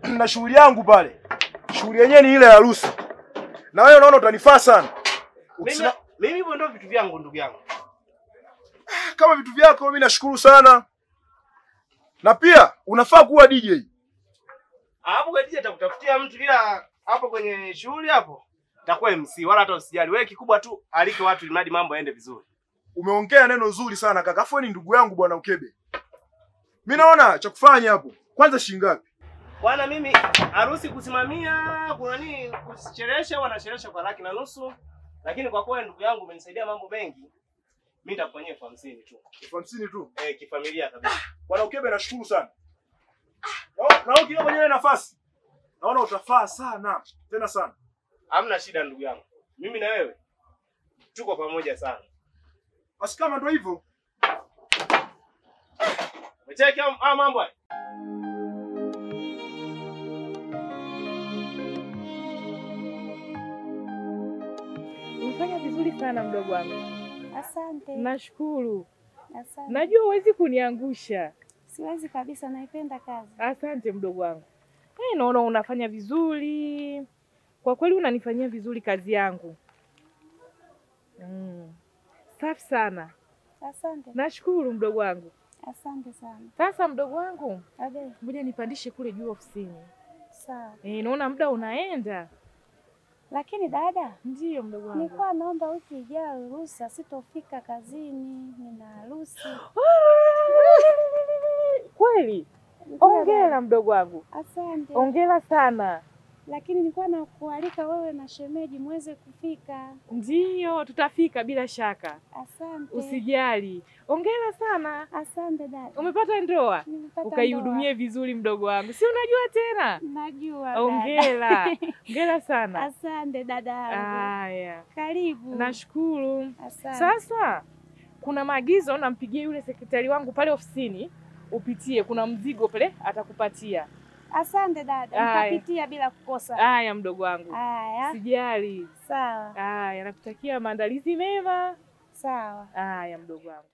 na shughuli yangu pale. Shughuli yenyewe ni ile ya harusi. Na wewe unaona utanifaa sana. Mimi hivyo ndio vitu vyangu ndugu yangu. Kama vitu vyako mimi nashukuru sana. Na pia unafaa kuwa DJ. Hapo kwa DJ atakutafutia mtu ila hapo kwenye shughuli hapo nitakuwa MC wala hata usijali. Wewe kikubwa tu alike watu ili mambo yaende vizuri. Umeongea neno zuri sana kaka. Afu ni ndugu yangu bwana Ukebe. Mimi naona cha kufanya hapo. Kwanza shilingi ngapi? Bwana mimi harusi kusimamia kuna nini kusichelewesha wanachelewesha kwa 1,500,000 lakini kwa kweli ndugu yangu umenisaidia mambo mengi. Mimi nitakufanyia 50 tu. 50 tu? Kifamilia kabisa. Bwana Ukebe nashukuru sana. Na ukiwa kwenye nafasi. Naona utafaa sana. Tena sana. Hamna shida ndugu yangu. Mimi na wewe tuko pamoja sana. Basi kama ndio hivyo. Mcheke mambo haya. Umefanya vizuri sana mdogo wangu. Asante. Nashukuru. Asante. Najua huwezi kuniangusha. Siwezi kabisa, naipenda kazi. Asante mdogo wangu. Naona unafanya vizuri. Kwa kweli unanifanyia vizuri kazi yangu. Safi sana. Asante. Nashukuru mdogo wangu. Asante sana. Sasa mdogo wangu, Abe. ngoja nipandishe kule juu ofisini. Sawa. Naona muda unaenda. Lakini dada, ndiyo mdogo wangu. Nilikuwa naomba wiki ijayo ruhusa, sitofika kazini, nina harusi. Kweli? Hongera mdogo wangu. Asante. Hongera sana. Lakini nilikuwa nakualika wewe na shemeji muweze kufika. Ndiyo, tutafika bila shaka. Asante. Usijali. Hongera sana. Asante dada. Umepata ndoa? Nimepata ukaihudumie vizuri mdogo wangu. Si unajua tena? Najua dada. Hongera. Hongera sana. Asante dada yangu. Haya. Karibu. Nashukuru. Asante. Sasa kuna maagizo nampigie yule sekretari wangu pale ofisini, upitie, kuna mzigo pale atakupatia. Asante dada, nitapitia bila kukosa. Haya mdogo wangu. Haya. Sijali. Sawa. Haya, nakutakia maandalizi mema. Sawa. Haya mdogo wangu.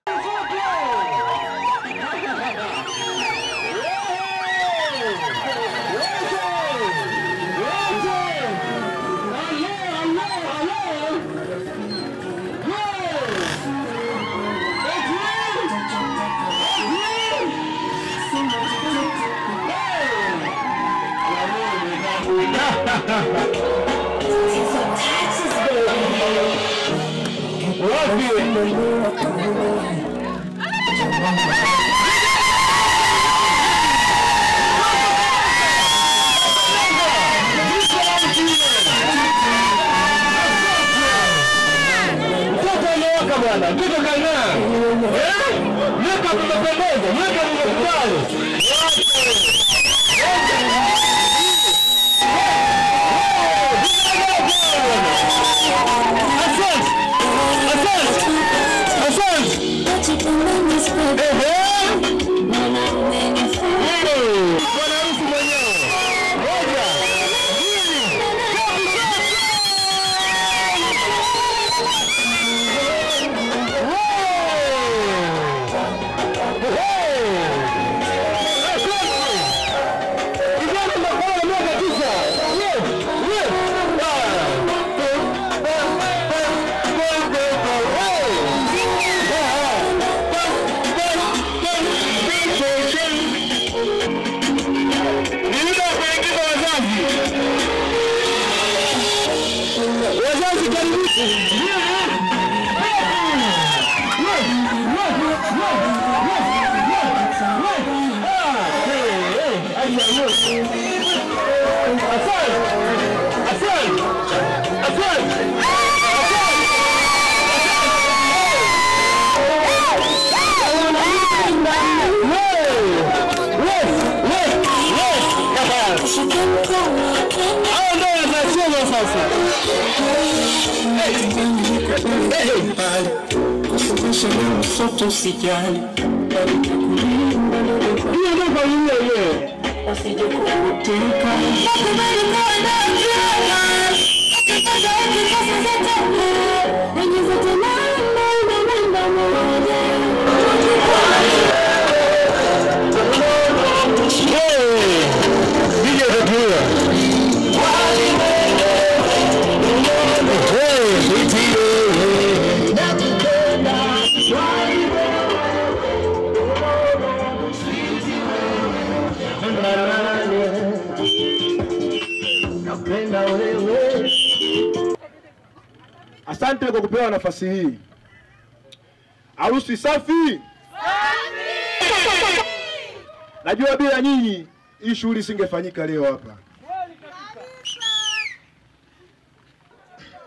Usijali, hiyo ndio kwa yeye. Usije kukuteka. Asante kwa kupewa nafasi hii. Harusi safi. Najua bila nyinyi hii shughuli singefanyika leo hapa.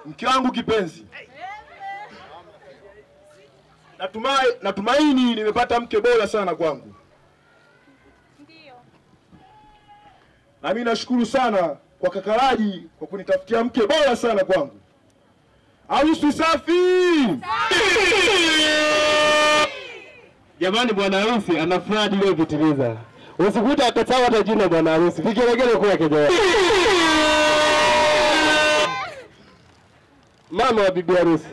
Mke wangu kipenzi, natumaini nimepata mke bora sana kwangu. Ndio. Na mimi nashukuru sana kwa Kakaraji kwa kunitafutia mke bora sana kwangu. Harusi safi. Jamani, bwana harusi ana furaha ile kupitiliza. Usikuta akatawa hata jina bwana harusi. Vigelegele kwa kijana. Mama wa bibi harusi.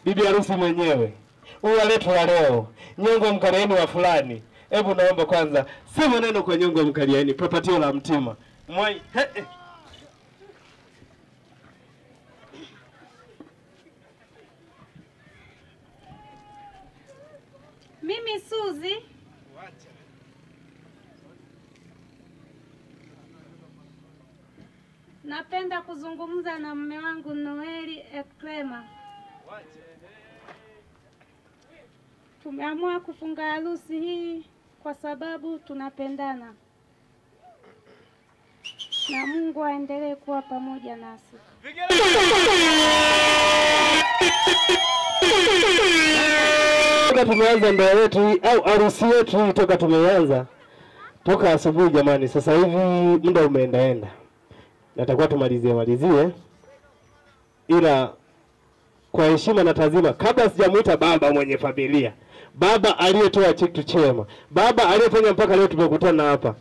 Bibi harusi mwenyewe. Huyu aletwa leo. Nyongo mkalieni wa fulani. Hebu naomba kwanza sema neno kwa nyongo mkalieni, papatio la mtima. Mwai. Mimi Suzi. Napenda kuzungumza na mume wangu Noeli Ekrema. Tumeamua kufunga harusi hii kwa sababu tunapendana. Na Mungu aendelee kuwa pamoja nasi. Toka tumeanza ndoa yetu au harusi yetu toka tumeanza toka asubuhi jamani, sasa hivi muda umeendaenda. Natakuwa tumalizie ila kwa heshima na tazima, kabla sijamuita baba mwenye familia, baba aliyetoa chetu chema, baba aliyefanya mpaka leo tumekutana hapa,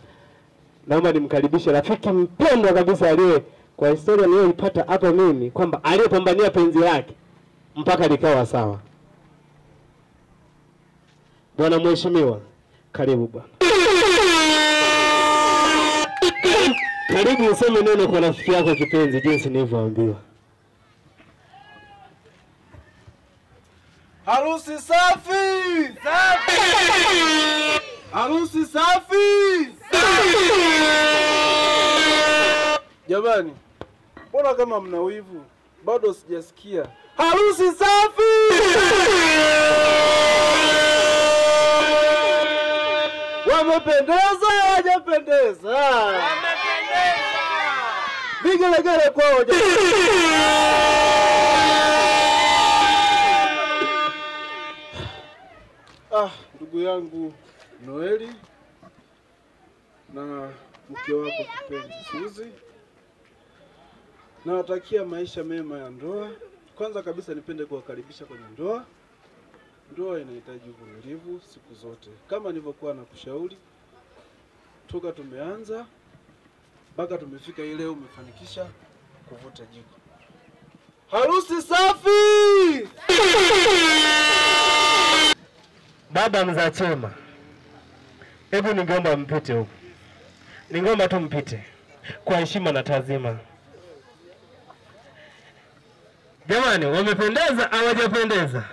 naomba nimkaribishe rafiki mpendwa kabisa aliye kwa historia niliyoipata hapa mimi kwamba aliyepambania penzi lake mpaka likawa sawa. Bwana mheshimiwa, karibu bwana. Karibu useme neno kwa rafiki yako kipenzi jinsi nilivyoambiwa. Harusi safi. Safi. Harusi safi. Jamani, mbona kama mna wivu? Bado sijasikia. Harusi safi! Wamependeza, hawajapendeza? Wamependeza. Vigelegele kwao jamani. Ndugu yangu Noeli na mke wako kipenzi Suzi, nawatakia maisha mema ya ndoa. Kwanza kabisa nipende kuwakaribisha kwenye ndoa. Ndoa inahitaji uvumilivu siku zote. Kama nilivyokuwa nakushauri toka tumeanza mpaka tumefika ile leo umefanikisha kuvuta jiko. Harusi safi! Baba mzaa chema, hebu ningeomba mpite huko. Ningeomba tu mpite kwa heshima na taazima. Jamani, wamependeza hawajapendeza?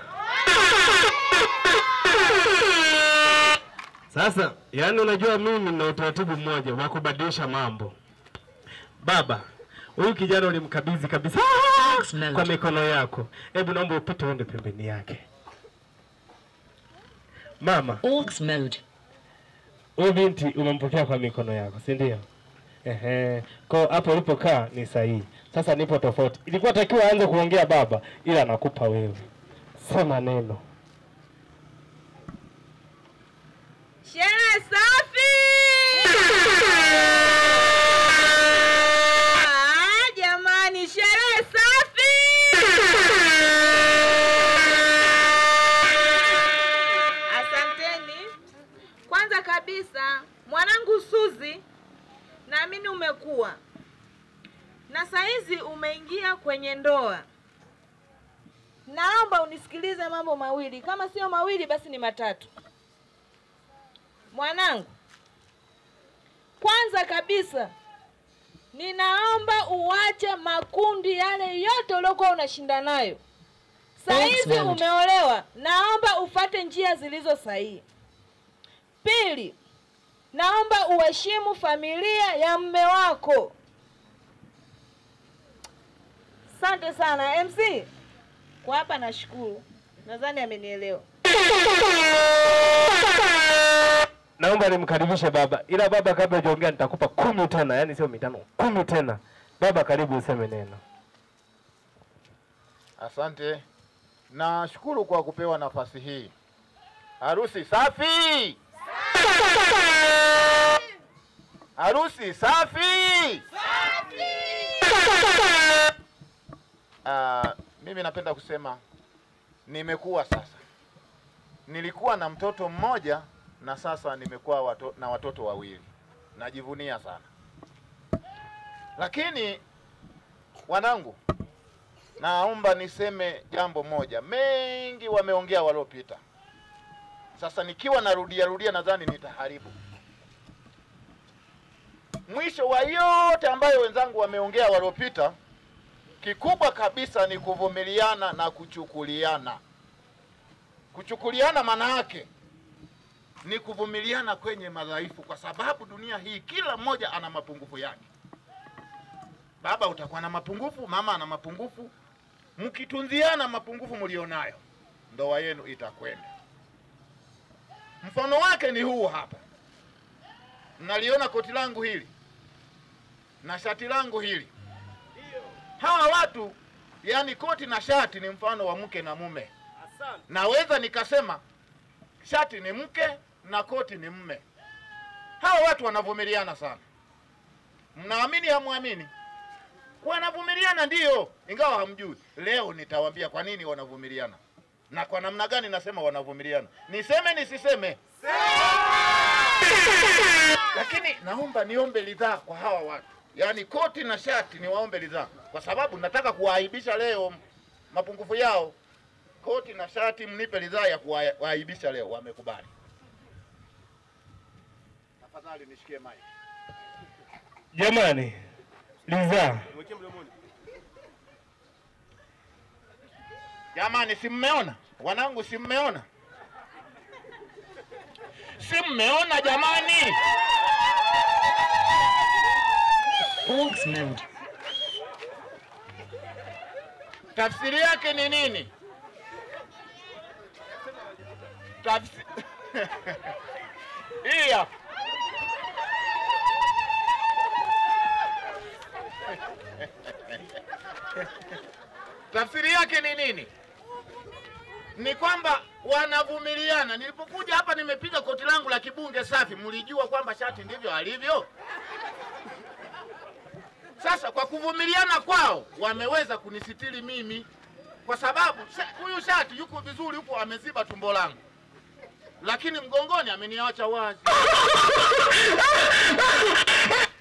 Sasa, yani unajua mimi nina utaratibu mmoja wa kubadilisha mambo. Baba, huyu kijana ulimkabidhi kabisa kwa mikono yako. Hebu naomba upite uende pembeni yake. Mama, Aux mode. huyu binti umempokea kwa mikono yako, si ndio? Kwa hapo ulipokaa ni sahihi. Sasa nipo tofauti. Ilikuwa takiwa aanze kuongea baba, ila nakupa wewe. Sema neno. Sherehe safi! Jamani, sherehe safi! Asanteni. Kwanza kabisa, mwanangu Suzi, naamini umekuwa na saizi umeingia kwenye ndoa. Naomba unisikilize mambo mawili, kama sio mawili basi ni matatu. Mwanangu, kwanza kabisa ninaomba uache makundi yale yote uliokuwa unashinda nayo. Saizi umeolewa, naomba ufate njia zilizo sahihi. Pili, naomba uheshimu familia ya mume wako. Asante sana MC. Kwa hapa nashukuru. Nadhani amenielewa. Naomba nimkaribishe baba. Ila baba, kabla hujaongea nitakupa 10 tena, yani sio 5, 10 tena. Baba, karibu useme neno. Asante. Nashukuru kwa kupewa nafasi hii. Harusi safi! Harusi safi! Mimi napenda kusema nimekuwa sasa. Nilikuwa na mtoto mmoja na sasa nimekuwa na watoto wawili. Najivunia sana. Lakini wanangu, naomba niseme jambo moja. Mengi wameongea waliopita. Sasa nikiwa narudia nadhani nitaharibu. Mwisho wa yote ambayo wenzangu wameongea waliopita, kikubwa kabisa ni kuvumiliana na kuchukuliana. Kuchukuliana maana yake ni kuvumiliana kwenye madhaifu, kwa sababu dunia hii kila mmoja ana mapungufu yake. Baba utakuwa na mapungufu, mama ana mapungufu. Mkitunziana mapungufu mlionayo, ndoa yenu itakwenda. Mfano wake ni huu hapa. Mnaliona koti langu hili na shati langu hili. Hawa watu, yani koti na shati ni mfano wa mke na mume. Naweza nikasema shati ni mke na koti ni mume. Hawa watu wanavumiliana sana. Mnaamini hamuamini? Wanavumiliana ndio, ingawa hamjui. Leo nitawaambia kwa nini wanavumiliana. Na kwa namna gani nasema wanavumiliana. Niseme nisiseme? Lakini naomba niombe ridhaa kwa hawa watu. Yaani koti na shati ni waombe ridhaa. Kwa sababu nataka kuwaaibisha leo mapungufu yao. Koti na shati mnipe ridhaa ya kuwaaibisha leo. Wamekubali. Tafadhali nishikie mic. Jamani, ridhaa. Jamani, si mmeona? Wanangu, si mmeona? Si mmeona jamani? Tafsiri yake ni nini? Hii hapa. Tafsiri yake ni nini? Ni kwamba wanavumiliana. Nilipokuja hapa nimepiga koti langu la kibunge safi. Mlijua kwamba shati ndivyo alivyo? Sasa kwa kuvumiliana kwao wameweza kunisitiri mimi, kwa sababu huyu shati yuko vizuri, yuko ameziba tumbo langu, lakini mgongoni ameniacha wazi.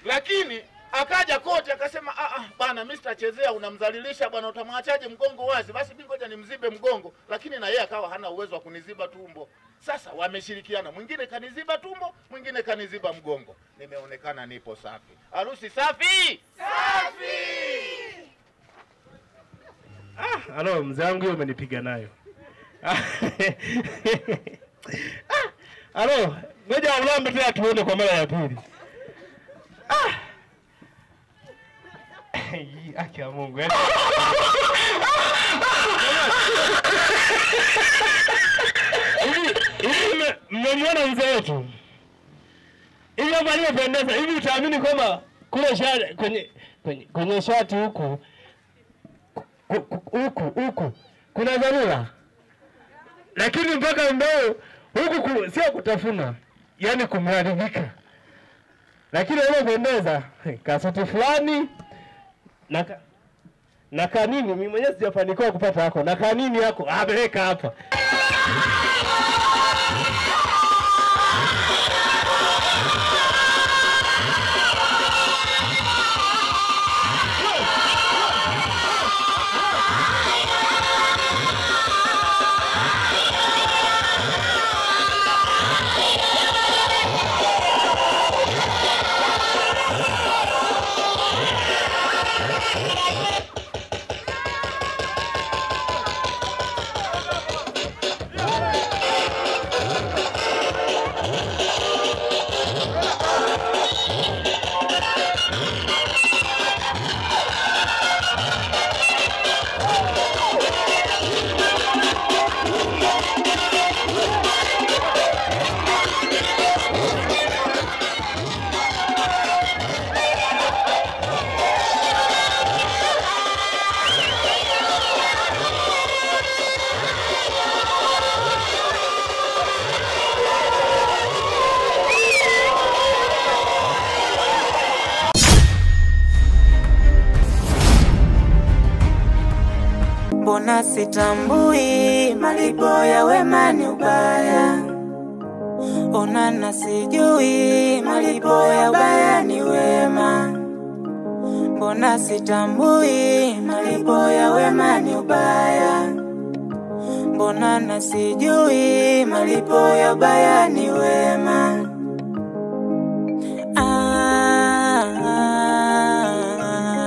Lakini akaja koti akasema bana, Mr. Chezea unamdhalilisha bwana, utamwachaje mgongo wazi? Basi mimi ngoja nimzibe mgongo. Lakini na yeye akawa hana uwezo wa kuniziba tumbo. Sasa wameshirikiana, mwingine kaniziba tumbo, mwingine kaniziba mgongo. Nimeonekana nipo safi. Harusi safi! Safi! Halo mzee wangu, hiyo umenipiga nayo. Halo, ngoja ulambe tena tuone kwa mara ya pili. Aki ya Mungu. Hivi mmemwona mzee wetu? Hivi hapa aliyopendeza, hivi utaamini kwamba kule shati kwenye shati huku kuna dharura. Lakini mpaka mbao huku sio kutafuna, yani kumharibika. Lakini aliyopendeza kasati fulani na kanini, mimi mwenyewe sijafanikiwa kupata hako. Na kanini yako ameweka hapa. mbona sitambui malipo ya wema ni ubaya. Onana sijui malipo ya ubaya ni wema. Mbona sitambui malipo ya wema ni ubaya. Mbona nasijui malipo ya ubaya ni wema.